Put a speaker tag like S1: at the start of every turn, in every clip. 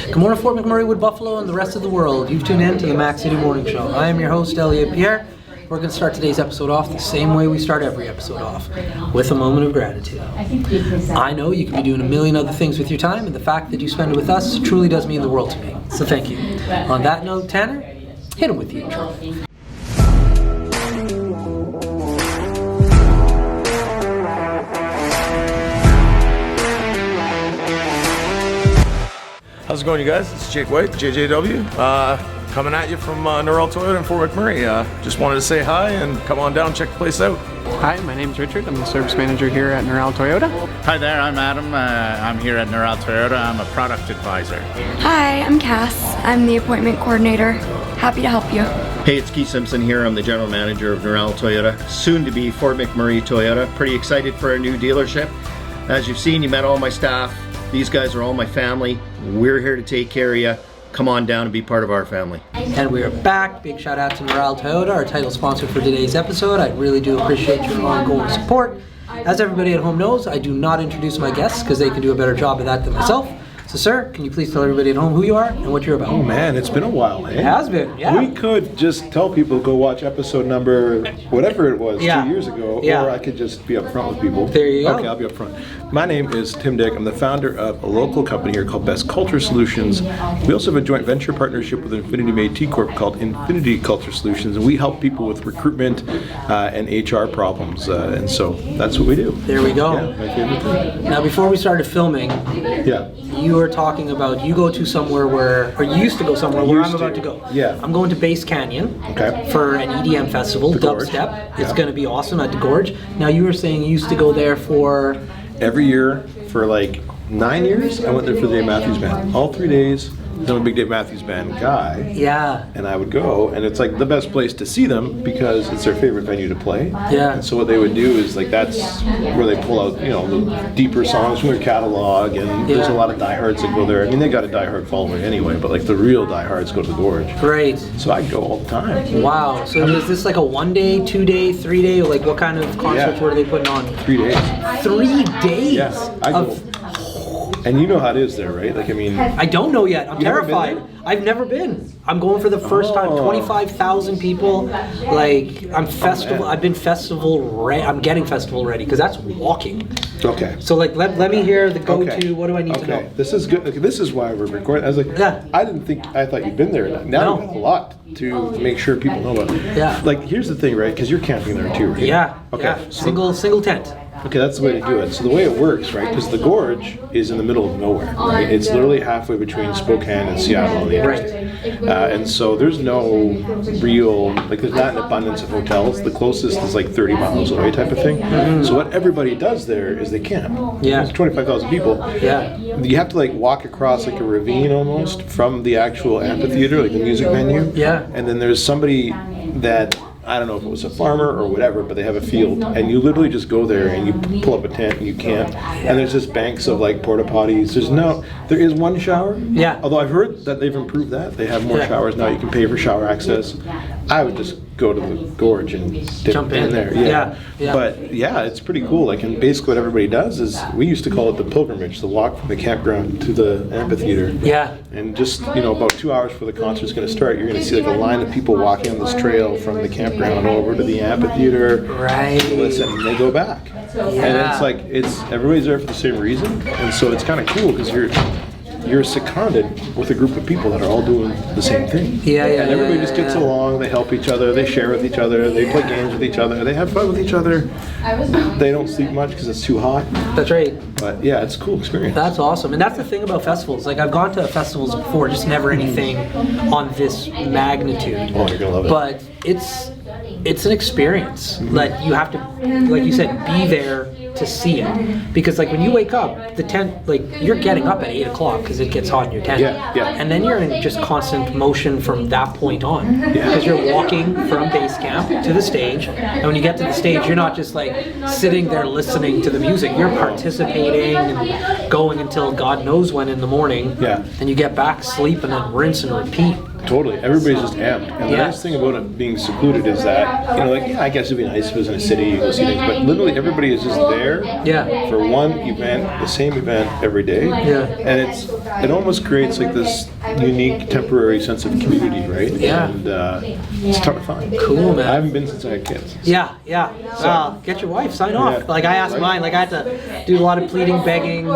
S1: Good morning, Fort McMurray, Wood Buffalo, and the rest of the world. You've tuned in to the Mac City Morning Show. I am your host, Elliot Pierre. We're going to start today's episode off the same way we start every episode off, with a moment of gratitude. I know you could be doing a million other things with your time, and the fact that you spend it with us truly does mean the world to me. So thank you. On that note, Tanner, hit him with the intro.
S2: How's it going, you guys? It's Jake White, JJW, coming at you from Norrell Toyota in Fort McMurray. Just wanted to say hi and come on down and check the place out.
S3: Hi, my name's Richard. I'm the service manager here at Norrell Toyota.
S4: Hi there, I'm Adam. I'm here at Norrell Toyota. I'm a product advisor.
S5: Hi, I'm Cass. I'm the appointment coordinator. Happy to help you.
S6: Hey, it's Keith Simpson here. I'm the general manager of Norrell Toyota, soon to be Fort McMurray Toyota. Pretty excited for our new dealership. As you've seen, you met all my staff. These guys are all my family. We're here to take care of you. Come on down and be part of our family.
S1: And we are back. Big shout out to Norrell Toyota, our title sponsor for today's episode. I really do appreciate your ongoing support. As everybody at home knows, I do not introduce my guests because they can do a better job of that than myself. So, sir, can you please tell everybody at home who you are and what you're about?
S7: Oh man, it's been a while, eh?
S1: It has been, yeah.
S7: We could just tell people to go watch episode number whatever it was 2 years ago, or I could just be up front with people.
S1: There you go.
S7: Okay, I'll be up front. My name is Tim Dick. I'm the founder of a local company here called Best Culture Solutions. We also have a joint venture partnership with Infinity Made T Corp called Infinity Culture Solutions, and we help people with recruitment and HR problems, and so that's what we do.
S1: There we go.
S7: Yeah, my favorite thing.
S1: Now, before we started filming,
S7: Yeah.
S1: you were talking about you go to somewhere where, or you used to go somewhere where I'm
S7: Used to.
S1: about to go.
S7: Yeah.
S1: I'm going to Base Canyon
S7: Okay.
S1: for an EDM festival,
S7: The Gorge.
S1: Dubstep. It's
S7: Yeah.
S1: going to be awesome at the Gorge. Now, you were saying you used to go there for...
S7: Every year for like 9 years, I went there for the Dave Matthews Band. All 3 days. I'm a big Dave Matthews Band guy.
S1: Yeah.
S7: And I would go, and it's like the best place to see them because it's their favorite venue to play.
S1: Yeah.
S7: And so what they would do is like that's where they pull out, you know, the deeper songs from their catalog, and there's a lot of diehards that go there. I mean, they got a diehard following anyway, but like the real diehards go to the Gorge.
S1: Great.
S7: So I go all the time.
S1: Wow. So is this like a 1 day, 2 day, 3 day? Or like what kind of concerts
S7: Yeah.
S1: were they putting on?
S7: 3 days.
S1: 3 days?
S7: Yeah. I go. And you know how it is there, right? Like, I mean,
S1: I don't know yet. I'm
S7: You haven't been
S1: terrified.
S7: there?
S1: I've never been. I'm going for the first time.
S7: Oh.
S1: 25,000 people. Like I'm festival.
S7: man.
S1: I've been festival. I'm getting festival ready because that's walking.
S7: okay.
S1: So like let me hear the go-to.
S7: Okay.
S1: What do I need to know?
S7: This is good. Okay, this is why we're recording. I was like,
S1: Yeah.
S7: I thought you'd been there. Now
S1: No.
S7: you have a lot to make sure people know about it.
S1: Yeah.
S7: Like, here's the thing, right? Because you're camping there too, right?
S1: Yeah.
S7: Okay.
S1: Yeah. Single tent.
S7: Okay, that's the way to do it. So the way it works, right? Because the Gorge is in the middle of nowhere, right? It's literally halfway between Spokane and Seattle on the interstate. And so there's no real, like there's not an abundance of hotels. The closest is like 30 miles away type of thing. So what everybody does there is they camp.
S1: Yeah.
S7: There's 25,000 people.
S1: Yeah.
S7: You have to like walk across like a ravine almost from the actual amphitheater, like the music venue.
S1: Yeah.
S7: And then there's somebody that, I don't know if it was a farmer or whatever, but they have a field, and you literally just go there and you pull up a tent and you camp, and there's just banks of like porta potties. There is one shower.
S1: Yeah.
S7: Although I've heard that they've improved that. They have more
S1: Yeah.
S7: showers now. You can pay for shower access. I would just go to the Gorge and dip
S1: Jump in.
S7: there.
S1: Yeah, yeah.
S7: But yeah, it's pretty cool. Like, and basically what everybody does is we used to call it the pilgrimage, the walk from the campground to the amphitheater.
S1: Yeah.
S7: And just, you know, about 2 hours before the concert's going to start, you're going to see like a line of people walking on this trail from the campground over to the amphitheater.
S1: Right.
S7: Listen, and they go back. And it's like, everybody's there for the same reason. And so it's kind of cool because you're seconded with a group of people that are all doing the same thing.
S1: Yeah, yeah,
S7: And everybody
S1: yeah,
S7: just gets
S1: yeah.
S7: along, they help each other, they share with each other, they play games with each other, they have fun with each other. They don't sleep much because it's too hot.
S1: That's right.
S7: But yeah, it's a cool experience.
S1: That's awesome. And that's the thing about festivals. Like I've gone to festivals before, just never anything on this magnitude.
S7: Oh, you're gonna love it.
S1: But it's an experience. Like you have to, like you said, be there to see it. Because like when you wake up, the tent, like you're getting up at 8 o'clock because it gets hot in your tent.
S7: Yeah, yeah.
S1: And then you're in just constant motion from that point on. Because you're walking from base camp to the stage. And when you get to the stage, you're not just like sitting there listening to the music. You're participating and going until God knows when in the morning.
S7: Yeah.
S1: And you get back, sleep, and then rinse and repeat.
S7: Totally. Everybody's just amped. And the
S1: Yeah.
S7: nice thing about it being secluded is that, like, yeah, I guess it'd be nice if it was in a city, you go see things, but literally everybody is just there
S1: Yeah.
S7: for one event, the same event every day.
S1: Yeah.
S7: And it almost creates like this unique temporary sense of community, right?
S1: Yeah.
S7: And it's a ton of fun.
S1: Cool, man.
S7: I haven't been since I had kids.
S1: Yeah, yeah. Get your wife, sign off.
S7: Yeah.
S1: Like I asked mine, like I had to do a lot of pleading, begging,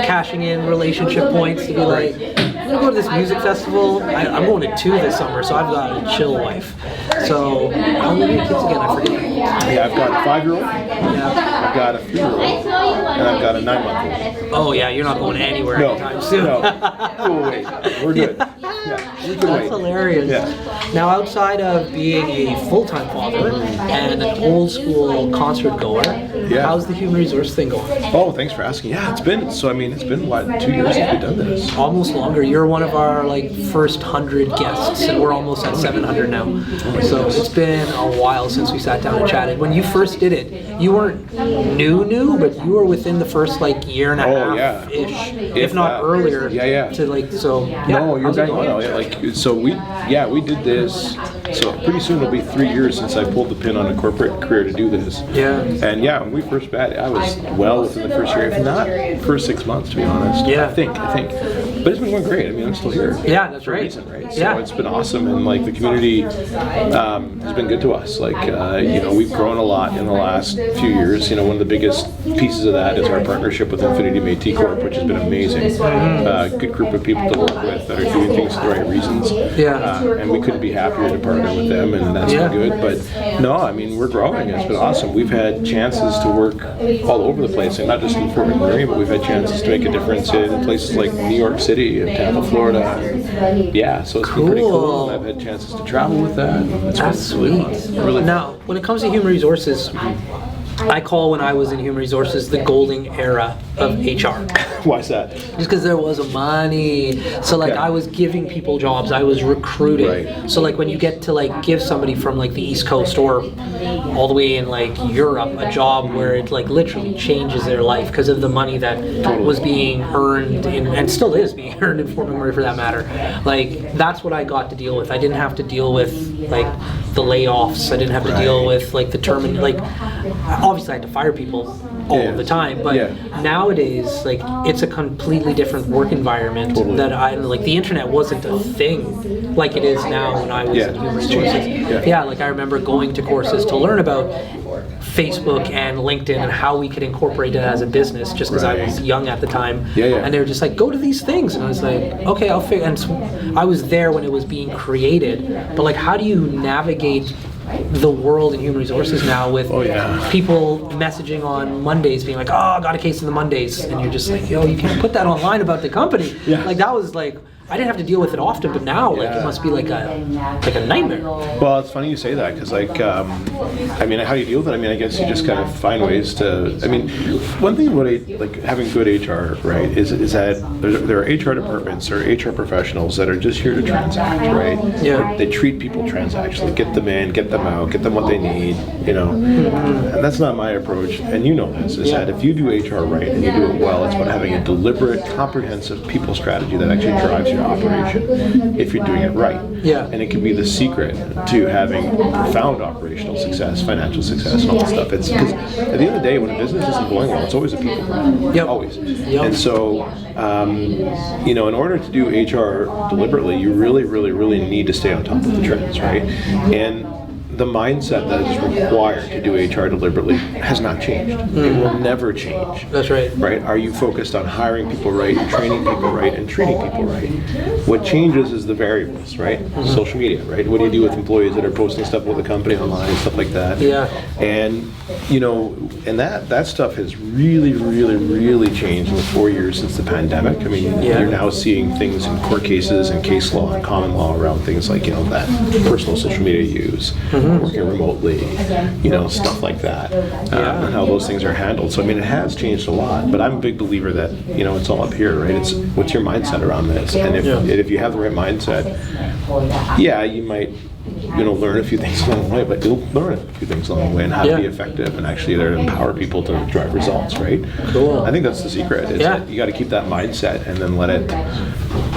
S1: cashing in relationship points to be like, I'm gonna go to this music festival. I'm going to 2 this summer, so I've got a chill wife. So how old are your kids again? I forget.
S7: Yeah, I've got a 5-year-old,
S1: Yeah.
S7: I've got a 3-year-old, and I've got a 9-month-old.
S1: Oh yeah, you're not going anywhere
S7: No,
S1: anytime soon.
S7: no. Oh, wait. We're good. Yeah, we can
S1: That's
S7: wait.
S1: hilarious.
S7: Yeah.
S1: Now, outside of being a full-time father and an old-school concert goer,
S7: Yeah.
S1: how's the human resource thing going?
S7: Oh, thanks for asking. Yeah, it's been what, 2 years since we've done this.
S1: Almost longer. You're one of our first 100 guests, and we're almost at 700 now. So it's been a while since we sat down and chatted. When you first did it, you weren't new, but you were within the first year and a
S7: Oh,
S1: half
S7: yeah.
S1: ish, if
S7: If
S1: not
S7: that.
S1: earlier.
S7: Yeah.
S1: To so yeah.
S7: No, you're
S1: how's it
S7: bang on.
S1: going?
S7: So we did this. So pretty soon it'll be 3 years since I pulled the pin on a corporate career to do this.
S1: Yeah.
S7: And yeah, when we first met, I was well within the first year, if not first 6 months, to be honest.
S1: Yeah.
S7: I think. But it's been going great. I mean, I'm still here.
S1: Yeah, that's
S7: for a
S1: right.
S7: reason, right?
S1: Yeah.
S7: So it's been awesome, and the community has been good to us. We've grown a lot in the last few years. One of the biggest pieces of that is our partnership with Infinity Métis Corp, which has been amazing. Good group of people to work with that are doing things for the right reasons.
S1: Yeah.
S7: And we couldn't be happier to partner with them, and that's
S1: Yeah.
S7: been good. But no, I mean, we're growing. It's been awesome. We've had chances to work all over the place, and not just in Fort McMurray, but we've had chances to make a difference in places like New York City and Tampa, Florida. And yeah, so it's been pretty
S1: Cool.
S7: cool. And I've had chances to travel with that. And it's
S1: That's
S7: been really
S1: sweet.
S7: fun. Really
S1: Now, when it comes to human resources, I call when I was in human resources the golden era of HR.
S7: Why is that?
S1: Just because there was money. So
S7: Okay.
S1: I was giving people jobs, I was recruiting.
S7: Right.
S1: So when you get to give somebody from the East Coast or all the way in Europe a job where it literally changes their life because of the money that was being earned and still is being earned in Fort McMurray for that matter. That's what I got to deal with. I didn't have to deal with the layoffs. I didn't have to deal with the obviously I had to fire people all
S7: Yeah.
S1: of the time, but
S7: Yeah.
S1: nowadays it's a completely different work environment that I the internet wasn't a thing like it is now when I was
S7: Yeah.
S1: in human
S7: It's
S1: resources.
S7: changed.
S1: Yeah, I remember going to courses to learn about Facebook and LinkedIn and how we could incorporate it as a business just because I was
S7: Right.
S1: young at the time.
S7: Yeah, yeah.
S1: And they were just go to these things. And I was like, okay, I'll figure. And so I was there when it was being created. But how do you navigate the world in human resources now with people messaging on Mondays being oh, I got a case of the Mondays. And you're just yo, you can't put that online about the company.
S7: Yeah.
S1: That was I didn't have to deal with it often, but now it must be like a nightmare.
S7: Well, it's funny you say that because, I mean, how do you deal with it? I mean, I guess you just kind of find ways to. I mean, one thing about having good HR, right, is that there are HR departments or HR professionals that are just here to transact, right?
S1: Yeah.
S7: They treat people transactionally, get them in, get them out, get them what they need, And that's not my approach. And you know this is that if you do HR right and you do it well, it's about having a deliberate, comprehensive people strategy that actually drives your operation if you're doing it right.
S1: Yeah.
S7: And it can be the secret to having profound operational success, financial success, and all that stuff. It's because at the end of the day, when a business isn't going well, it's always a people problem.
S1: Yep.
S7: Always.
S1: Yep.
S7: And so, in order to do HR deliberately, you really, really, really need to stay on top of the trends, right? And the mindset that is required to do HR deliberately has not changed. It will never change.
S1: That's right.
S7: Right? Are you focused on hiring people right, training people right, and treating people right? What changes is the variables, right? Social media, right? What do you do with employees that are posting stuff about the company online and stuff like that?
S1: Yeah.
S7: And and that stuff has really, really, really changed in the 4 years since the pandemic. I mean, you're now seeing things in court cases and case law and common law around things like that personal social media use, working remotely, stuff like that, and how those things are handled. So I mean, it has changed a lot. But I'm a big believer that it's all up here, right? It's what's your mindset around this, and if you have the right mindset, you might learn a few things along the way, but you'll learn a few things along the way and how to be effective and actually there to empower people to drive results, right?
S1: Cool.
S7: I think that's the secret. Is that you got to keep that mindset and then let it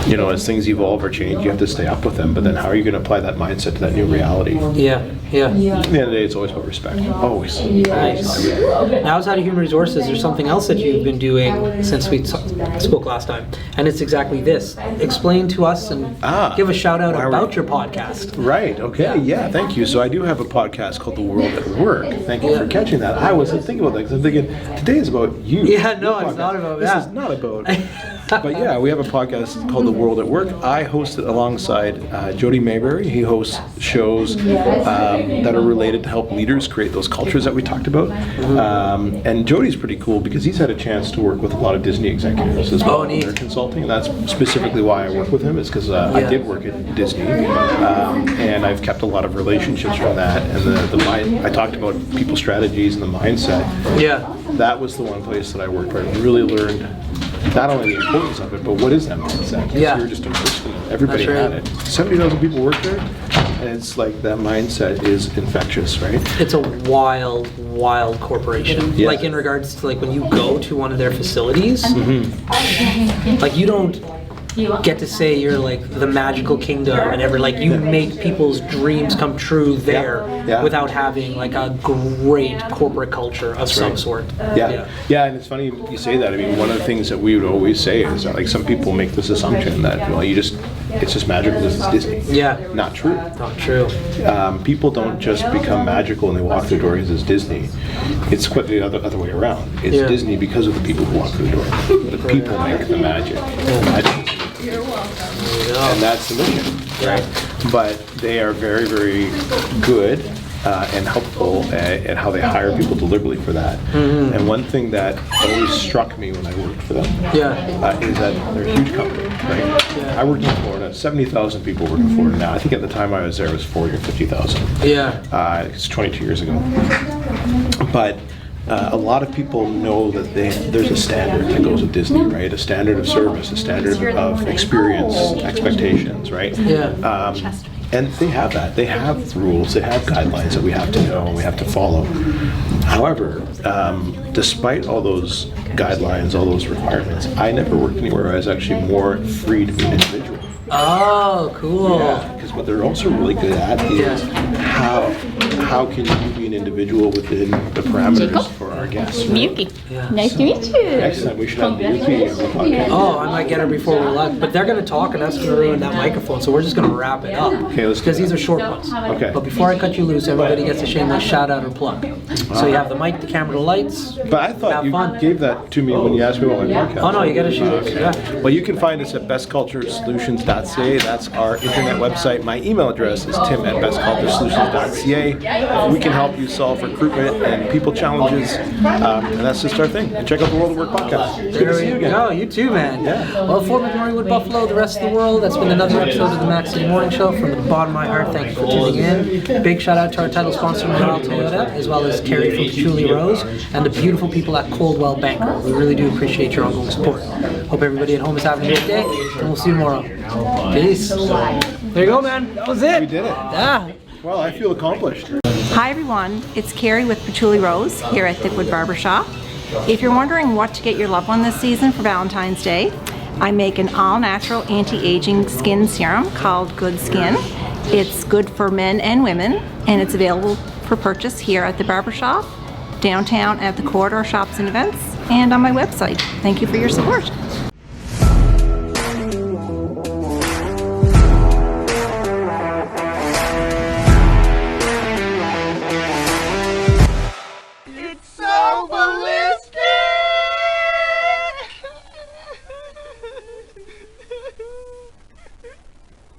S7: you know, as things evolve or change, you have to stay up with them. But then how are you going to apply that mindset to that new reality?
S1: Yeah, yeah.
S7: At the end of the day, it's always about respect. Always.
S1: Nice. Now, outside of human resources, there's something else that you've been doing since we spoke last time, and it's exactly this. Explain to us and give a shout out about your podcast.
S7: Right. Okay. Yeah. Thank you. So I do have a podcast called The World at Work. Thank you for catching that. I wasn't thinking about that because I'm thinking today is about you.
S1: Yeah. No,
S7: Your
S1: it's
S7: podcast.
S1: not about
S7: This
S1: that.
S7: is not about. But yeah, we have a podcast called The World at Work. I host it alongside Jody Mayberry. He hosts shows that are related to help leaders create those cultures that we talked about. And Jody's pretty cool because he's had a chance to work with a lot of Disney executives as well in their consulting. And that's specifically why I work with him, is because I did work at Disney. And I've kept a lot of relationships from that. And I talked about people strategies and the mindset.
S1: Yeah.
S7: That was the one place that I worked where I really learned not only the importance of it, but what is that mindset?
S1: Yeah.
S7: You're just immersed in it. Everybody
S1: That's
S7: had
S1: right.
S7: it. 70,000 people work there, and it's like that mindset is infectious, right?
S1: It's a wild, wild corporation.
S7: Yeah.
S1: Like in regards to like when you go to one of their facilities, like you don't get to say you're like the magical kingdom and like you make people's dreams come true there
S7: Yeah.
S1: without having like a great corporate culture of some sort.
S7: Yeah, and it's funny you say that. I mean, one of the things that we would always say is that like some people make this assumption that well, it's just magical because it's Disney.
S1: Yeah.
S7: Not true.
S1: Not true.
S7: People don't just become magical when they walk through the door because it's Disney. It's quite the other way around. It's Disney because of the people who walk through the door. The people make the magic. And that's the mission, right? But they are very, very good and helpful at how they hire people deliberately for that. And one thing that always struck me when I worked for them is that they're a huge company, right? I worked in Florida, 70,000 people work in Florida now. I think at the time I was there it was 40 or 50,000.
S1: Yeah.
S7: It's 22 years ago. But a lot of people know that there's a standard that goes with Disney, right? A standard of service, a standard of experience, expectations, right?
S1: Yeah.
S7: And they have that. They have rules, they have guidelines that we have to know and we have to follow. However, despite all those guidelines, all those requirements, I never worked anywhere where I was actually more free to be an individual.
S1: Oh, cool.
S7: Yeah, because what they're also really good at is how can you be an individual within the parameters for our guests. Right?
S8: Miyuki. Nice to meet you.
S7: Next time we should have Miyuki on the podcast.
S1: Oh, I might get her before we left, but they're going to talk and that's going to ruin that microphone, so we're just going to wrap it up.
S7: Okay, let's do
S1: because
S7: that.
S1: these are short ones.
S7: Okay.
S1: But before I cut you loose, everybody gets a shameless shout out or plug. So you have the mic, the camera, the lights.
S7: But I thought
S1: Have
S7: you
S1: fun.
S7: gave that to me when you asked me about my podcast.
S1: Oh no, you got to shoot it. Yeah.
S7: Well, you can find us at bestculturesolutions.ca. That's our internet website. My email address is tim@bestculturesolutions.ca. We can help you solve recruitment and people challenges, and that's just our thing. And check out the World of Work podcast. It's good to see you again.
S1: go. You too, man.
S7: Yeah.
S1: Well, Fort McMurray, Wood Buffalo, the rest of the world, that's been another episode of the Max City Morning Show. From the bottom of my heart, thank you for tuning in. Big shout out to our title sponsor, Miral Toyota, as well as Carrie from Patchouli Rose, and the beautiful people at Coldwell Banker. We really do appreciate your ongoing support. Hope everybody at home is having a great day, and we'll see you tomorrow. Peace. There you go, man. That was it.
S7: We did it.
S1: Yeah.
S7: Well, I feel accomplished.
S9: Hi everyone, it's Carrie with Patchouli Rose here at Thickwood Barbershop. If you're wondering what to get your loved one this season for Valentine's Day, I make an all-natural anti-aging skin serum called Good Skin. It's good for men and women, and it's available for purchase here at the barbershop, downtown at the Corridor Shops and Events, and on my website. Thank you for your support.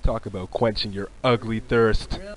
S10: Talk about quenching your ugly thirst.